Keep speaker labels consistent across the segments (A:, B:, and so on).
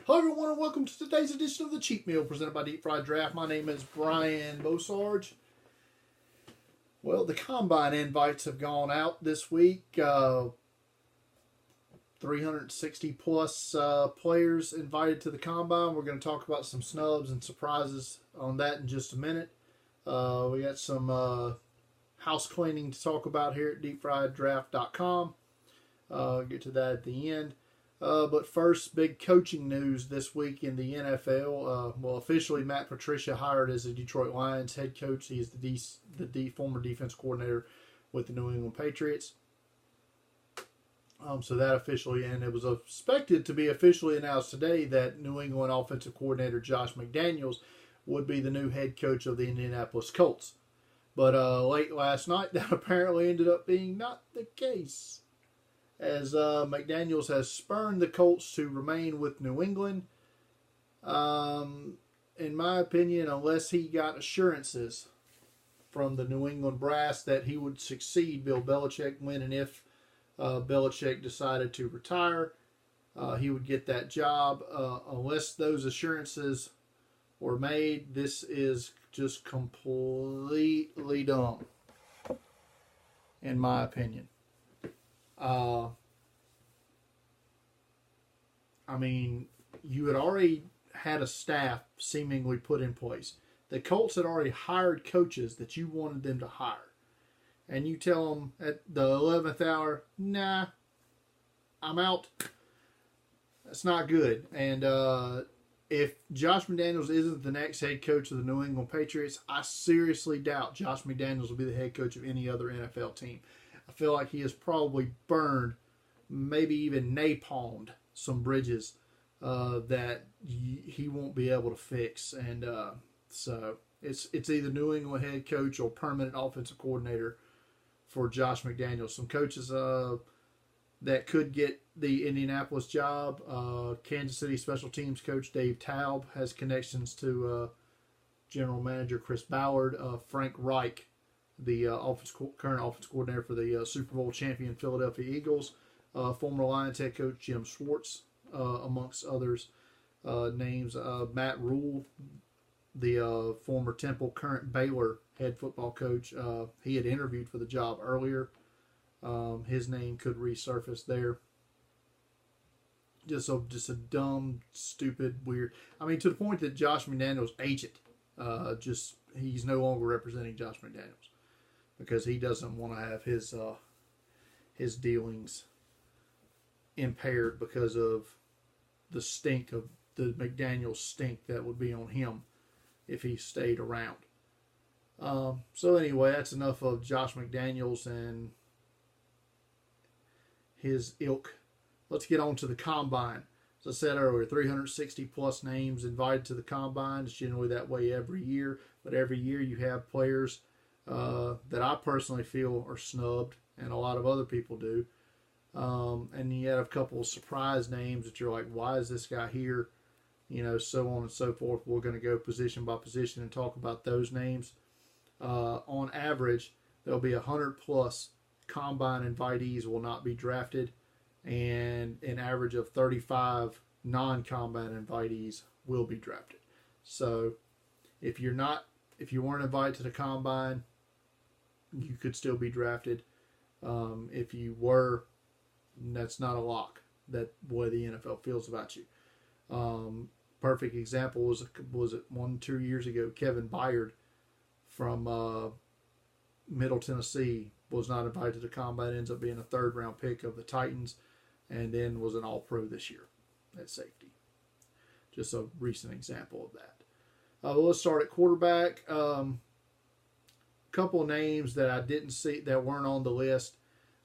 A: Hello everyone and welcome to today's edition of the Cheat Meal presented by Deep Fried Draft. My name is Brian Bosarge. Well, the Combine invites have gone out this week. 360 plus players invited to the Combine. We're going to talk about some snubs and surprises on that in just a minute. We got some house cleaning to talk about here at deepfrieddraft.com. Get to that at the end. But first, big coaching news this week in the NFL. Officially, Matt Patricia hired as the Detroit Lions head coach. He is the former defense coordinator with the New England Patriots. So that officially, and it was expected to be officially announced today that New England offensive coordinator Josh McDaniels would be the new head coach of the Indianapolis Colts. But late last night, that apparently ended up being not the case, as McDaniels has spurned the Colts to remain with New England. In my opinion, unless he got assurances from the New England brass that he would succeed Bill Belichick when and if Belichick decided to retire, he would get that job. Unless those assurances were made, this is just completely dumb, in my opinion. You had already had a staff seemingly put in place. The Colts had already hired coaches that you wanted them to hire. And you tell them at the 11th hour, nah, I'm out. That's not good. And if Josh McDaniels isn't the next head coach of the New England Patriots, I seriously doubt Josh McDaniels will be the head coach of any other NFL team. I feel like he has probably burned, maybe even napalmed some bridges that he won't be able to fix. And so it's either New England head coach or permanent offensive coordinator for Josh McDaniels. Some coaches that could get the Indianapolis job. Kansas City special teams coach Dave Taub has connections to general manager Chris Ballard. Frank Reich, the current offense coordinator for the Super Bowl champion Philadelphia Eagles. Former Lions head coach Jim Schwartz, amongst others names. Matt Rule, the former Temple, current Baylor head football coach. He had interviewed for the job earlier. His name could resurface there. Just a dumb, stupid, weird. To the point that Josh McDaniels' agent, he's no longer representing Josh McDaniels because he doesn't want to have his dealings impaired because of the stink of the McDaniels stink that would be on him if he stayed around. So anyway, that's enough of Josh McDaniels and his ilk. Let's get on to the Combine. As I said earlier, 360 plus names invited to the Combine. It's generally that way every year, but every year you have players that I personally feel are snubbed, and a lot of other people do. And you have a couple of surprise names that you're like, why is this guy here? So on and so forth. We're going to go position by position and talk about those names. On average, there'll be 100 plus Combine invitees will not be drafted, and an average of 35 non-Combine invitees will be drafted. So if you weren't invited to the Combine, you could still be drafted. If you were, that's not a lock. That way the NFL feels about you. Perfect example was it 1-2 years ago? Kevin Byard from Middle Tennessee was not invited to the Combine. Ends up being a third-round pick of the Titans, and then was an All-Pro this year at safety. Just a recent example of that. Let's start at quarterback. Couple of names that I didn't see that weren't on the list.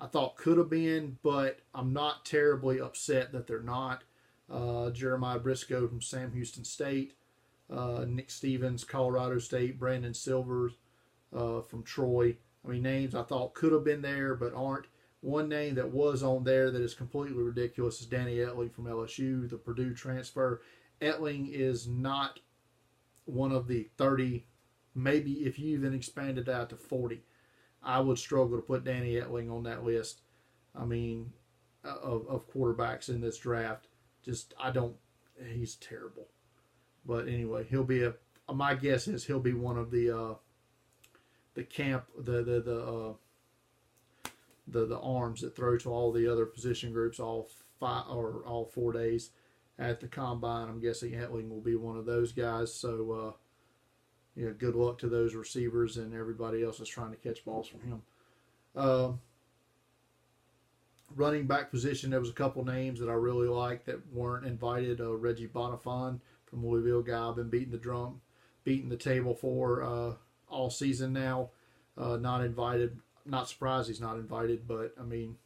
A: I thought could have been, but I'm not terribly upset that they're not. Jeremiah Briscoe from Sam Houston State, Nick Stevens, Colorado State, Brandon Silvers from Troy. Names I thought could have been there but aren't. One name that was on there that is completely ridiculous is Danny Etling from LSU, the Purdue transfer. Etling is not one of the 30, maybe if you even expanded that to 40. I would struggle to put Danny Etling on that list. Of quarterbacks in this draft. Just, I don't, he's terrible. But anyway, he'll be my guess is he'll be one of the camp the arms that throw to all the other position groups all 4 days at the combine. I'm guessing Etling will be one of those guys. So good luck to those receivers and everybody else that's trying to catch balls from him. Running back position, there was a couple names that I really liked that weren't invited. Reggie Bonifon from Louisville, guy I've been beating the table for all season now. Not invited. Not surprised he's not invited, but I mean,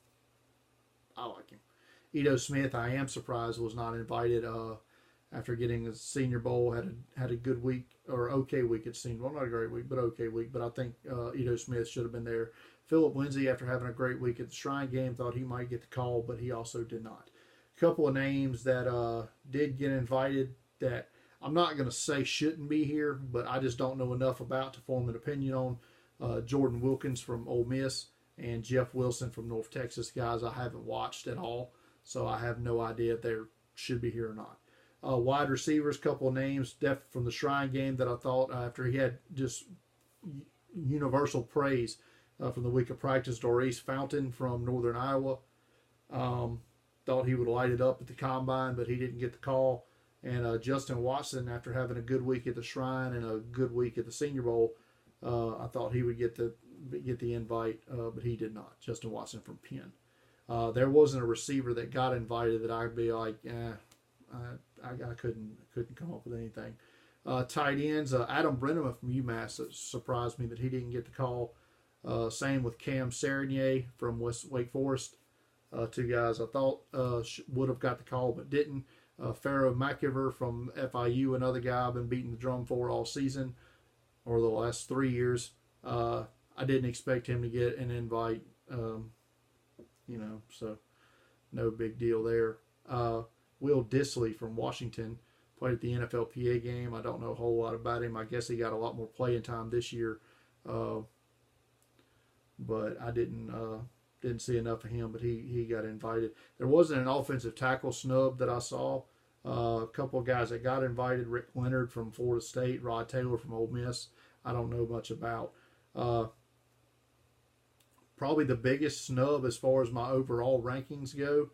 A: I like him. Ito Smith, I am surprised was not invited after getting a Senior Bowl. Had a good week, or okay week at Senior Bowl. Not a great week, but okay week. But I think Ito Smith should have been there. Philip Lindsay, after having a great week at the Shrine game, thought he might get the call, but he also did not. A couple of names that did get invited that I'm not going to say shouldn't be here, but I just don't know enough about to form an opinion on. Jordan Wilkins from Ole Miss and Jeff Wilson from North Texas, guys I haven't watched at all, so I have no idea if they should be here or not. Wide receivers, couple of names from the Shrine game that I thought after he had just universal praise from the week of practice. Doris Fountain from Northern Iowa. Thought he would light it up at the combine, but he didn't get the call. And Justin Watson, after having a good week at the Shrine and a good week at the Senior Bowl, I thought he would get the invite, but he did not. Justin Watson from Penn. There wasn't a receiver that got invited that I'd be like, I couldn't come up with anything. Tight ends, Adam Brenneman from UMass surprised me that he didn't get the call. Same with Cam Serenier from Wake Forest. Two guys I thought would have got the call but didn't. Pharaoh McIver from FIU, another guy I've been beating the drum for all season, or the last 3 years. I didn't expect him to get an invite, so no big deal there. Will Dissly from Washington played at the NFLPA game. I don't know a whole lot about him. I guess he got a lot more playing time this year. But I didn't see enough of him, but he got invited. There wasn't an offensive tackle snub that I saw. A couple of guys that got invited, Rick Leonard from Florida State, Rod Taylor from Ole Miss, I don't know much about. Probably the biggest snub as far as my overall rankings go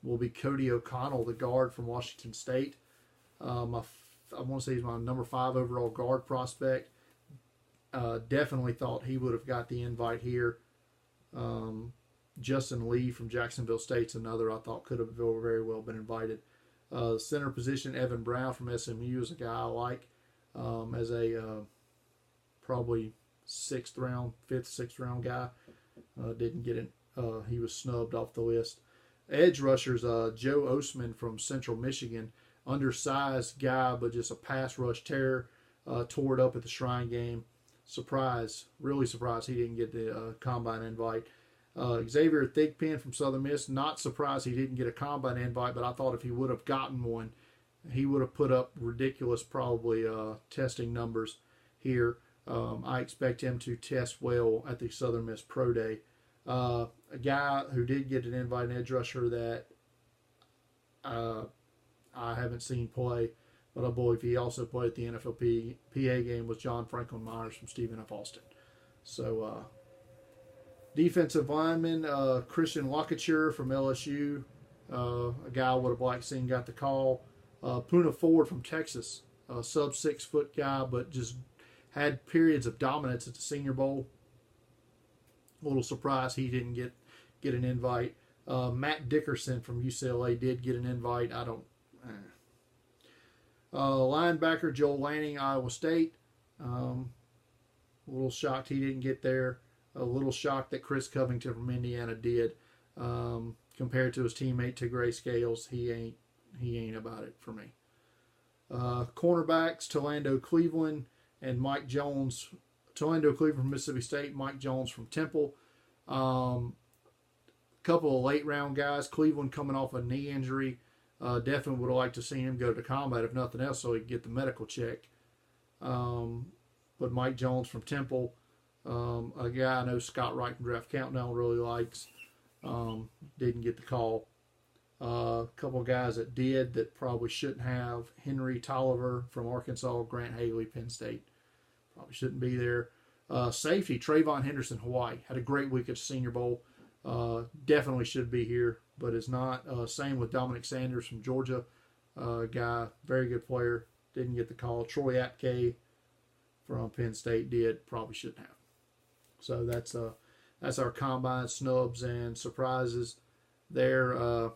A: will be Cody O'Connell, the guard from Washington State. I want to say he's my number 5 overall guard prospect. Definitely thought he would have got the invite here. Justin Lee from Jacksonville State's another I thought could have very well been invited. Center position, Evan Brown from SMU is a guy I like as a probably 5th, 6th round guy. Didn't get it. He was snubbed off the list. Edge rushers, Joe Osman from Central Michigan, undersized guy, but just a pass rush terror. Tore it up at the Shrine game. Really surprised he didn't get the combine invite. Xavier Thigpen from Southern Miss, not surprised he didn't get a combine invite, but I thought if he would have gotten one, he would have put up ridiculous probably testing numbers here. I expect him to test well at the Southern Miss Pro Day. A guy who did get an invite, an edge rusher that I haven't seen play, but I believe he also played at the NFLPA game, was John Franklin Myers from Stephen F. Austin. So, defensive lineman, Christian Lockature from LSU, a guy I would have liked seeing got the call. Puna Ford from Texas, a sub 6 foot guy, but just had periods of dominance at the Senior Bowl. A little surprised he didn't get an invite. Matt Dickerson from UCLA did get an invite. Linebacker Joel Lanning, Iowa State. A little shocked he didn't get there. A little shocked that Chris Covington from Indiana did. Compared to his teammate Tigray Scales, he ain't about it for me. Cornerbacks, Tolando Cleveland and Mike Jones. Tolando Cleveland from Mississippi State, Mike Jones from Temple. Couple of late round guys. Cleveland coming off a knee injury. Definitely would have liked to see him go to combat, if nothing else, so he could get the medical check. But Mike Jones from Temple, a guy I know Scott Wright from Draft Countdown really likes, didn't get the call. A couple of guys that did that probably shouldn't have. Henry Tolliver from Arkansas, Grant Haley, Penn State. Probably shouldn't be there. Safety, Trayvon Henderson, Hawaii. Had a great week at the Senior Bowl. Definitely should be here, but is not. Same with Dominic Sanders from Georgia. Guy, very good player. Didn't get the call. Troy Apke from Penn State did. Probably shouldn't have. So that's our combine snubs and surprises there.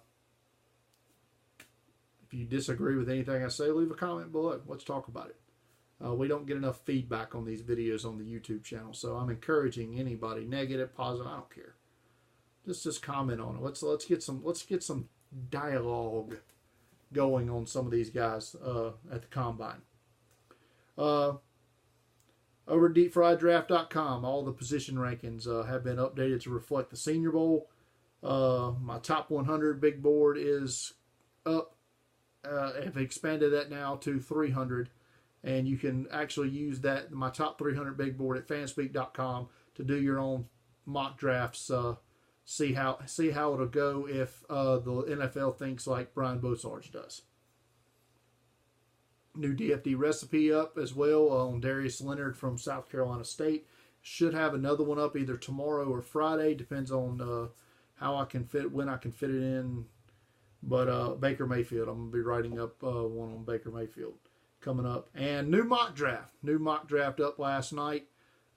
A: If you disagree with anything I say, leave a comment below. Let's talk about it. We don't get enough feedback on these videos on the YouTube channel, so I'm encouraging anybody, negative, positive, I don't care. Just comment on it. Let's get some dialogue going on some of these guys at the combine. Over at deepfrieddraft.com, all the position rankings have been updated to reflect the Senior Bowl. My top 100 big board is up. I've expanded that now to 300, and you can actually use that, my top 300 big board, at fanspeak.com to do your own mock drafts. See how it'll go if the NFL thinks like Brian Bosarge does. New DFD recipe up as well on Darius Leonard from South Carolina State. Should have another one up either tomorrow or Friday. Depends on how I can fit, when I can fit it in. But Baker Mayfield, I'm going to be writing up one on Baker Mayfield coming up. And new mock draft up last night.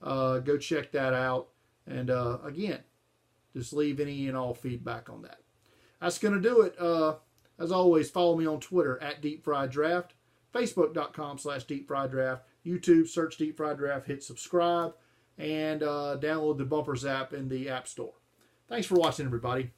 A: Go check that out. And again, just leave any and all feedback on that. That's going to do it. As always, follow me on Twitter at DeepFriedDraft, Facebook.com/DeepFriedDraft, YouTube, search Deep Fried Draft, hit subscribe, and download the Bumpers app in the App Store. Thanks for watching, everybody.